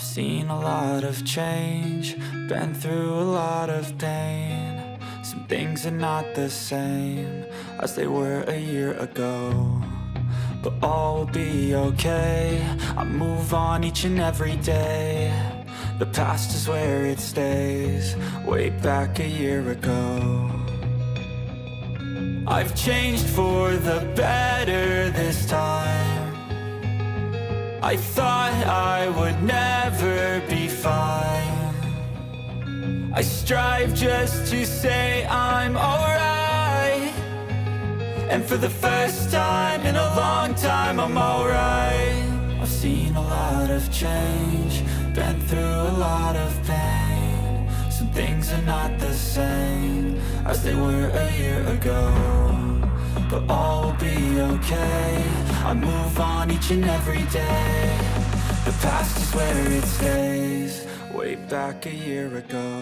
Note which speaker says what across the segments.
Speaker 1: I've seen a lot of change, been through a lot of pain. Some things are not the same as they were a year ago, but all will be okay. I move on each and every day. The past is where it stays, way back a year ago. I've changed for the better this time. I thought I would never be fine. I strive just to say I'm alright, and for the first time in a long time I'm alright. I've seen a lot of change, been through a lot of pain. Some things are not the same as they were a year ago, but all will be okay. I move on each and every day. The past is where it stays, way back a year ago.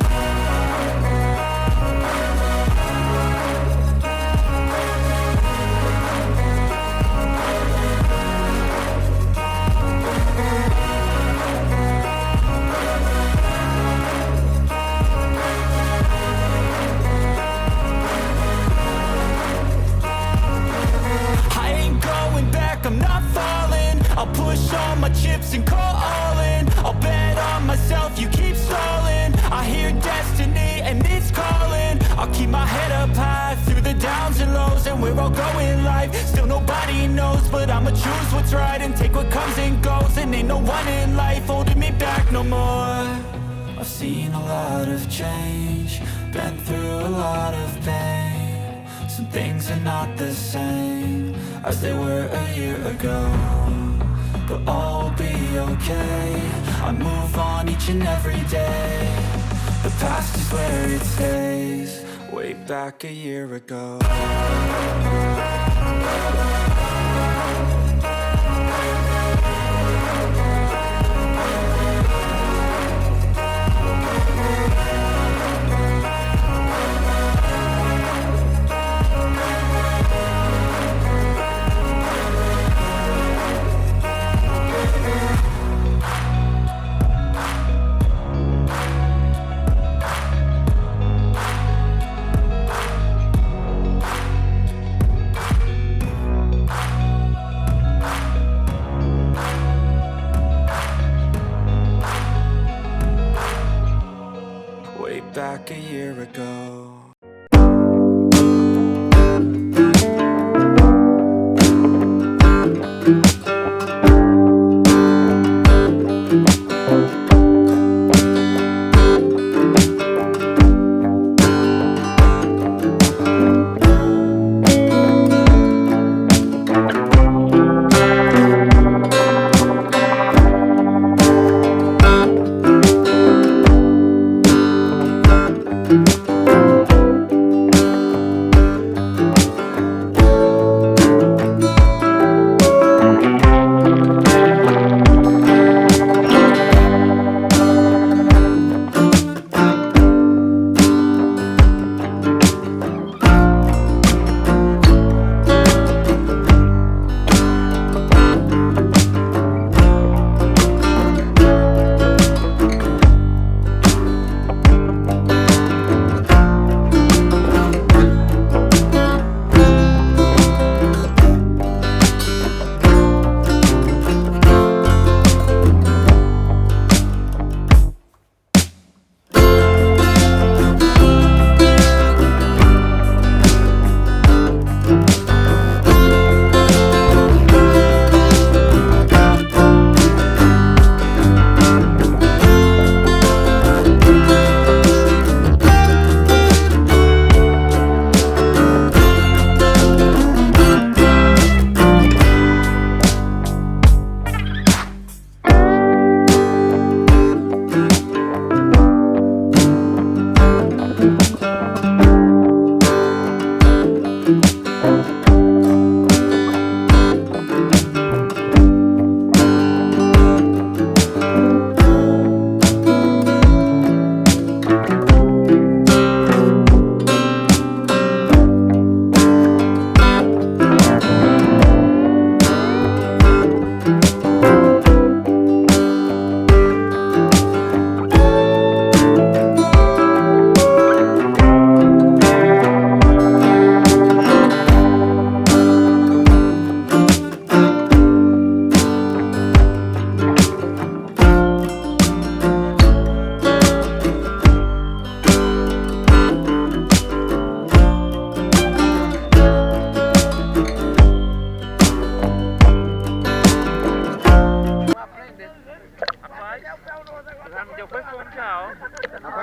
Speaker 1: I'm not falling, I'll push all my chips and call all in. I'll bet on myself, you keep stalling. I hear destiny and it's calling. I'll keep my head up high through the downs and lows, and we're all going life. Still nobody knows, but I'ma choose what's right and take what comes and goes. And ain't no one in life holding me back no more. I've seen a lot of change, been through a lot of pain. Some things are not the same as they were a year ago, but all will be okay. I move on each and every day. The past is where it stays, way back a year ago. Back a year ago.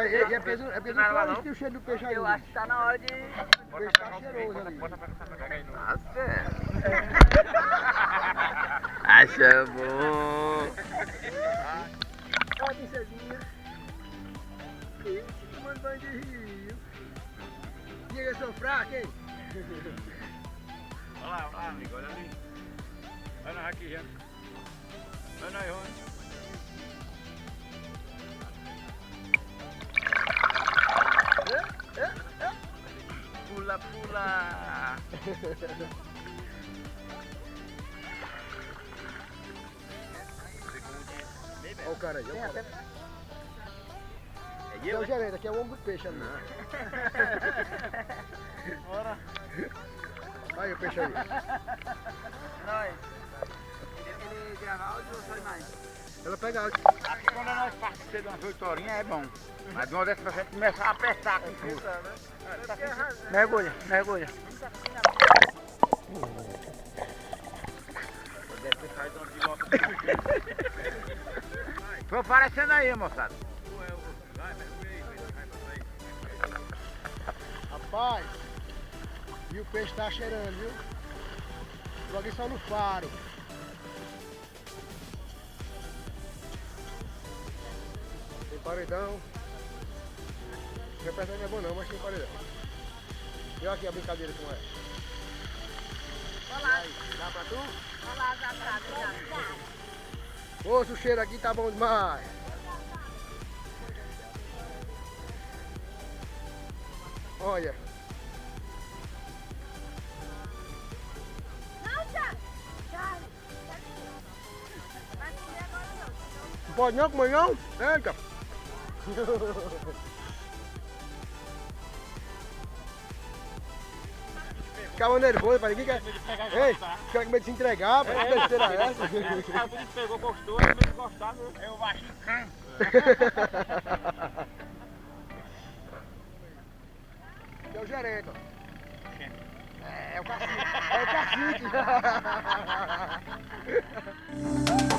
Speaker 2: É porque não tem o cheiro do peixe aí.
Speaker 3: Eu acho que tá na hora de...
Speaker 2: O peixe tá cheiroso ali.
Speaker 4: Tá certo. Acha bom.
Speaker 2: Olha a princesinha. Ih, tomando banho de rio. E aí, eu sou fraco, hein?
Speaker 5: Olha lá, amigo, olha ali. Olha nós aqui, gente. Olha nós, Rony.
Speaker 4: Pula, pula.
Speaker 2: Olha o cara aí, olha o cara.
Speaker 4: É
Speaker 2: Aqui é o gerente, aqui é o homem do peixe ali.
Speaker 5: Bora.
Speaker 2: Aí o peixe aí.
Speaker 3: Nós. Ele grava áudio ou só imagem?
Speaker 2: Ela pega áudio.
Speaker 5: Aqui quando nós participamos de umas 8 horinhas é bom. Mas de uma dessas pra gente começar a apertar com tudo.
Speaker 3: Mergulha, mergulha.
Speaker 5: Deve ter saído uma pilota.
Speaker 4: Foi aparecendo aí, moçada.
Speaker 2: Rapaz, e o peixe tá cheirando, viu? Joguei só no faro. Tem paredão. Não é bom não, mas tem paredão. E olha aqui a brincadeira como é.
Speaker 3: Olá.
Speaker 2: Dá pra tu?
Speaker 3: Olá, já.
Speaker 2: Moço, o cheiro aqui tá bom demais. Olha. Não pode não comer não? Eita. Ficava nervoso, para ninguém quer. Ei, fica com medo de se entregar, para que besteira é essa?
Speaker 5: O cara pegou, gostou, é meio de gostar, meu. É o baixinho can.
Speaker 2: É o gerente, ó. É o cacique. É o cacique.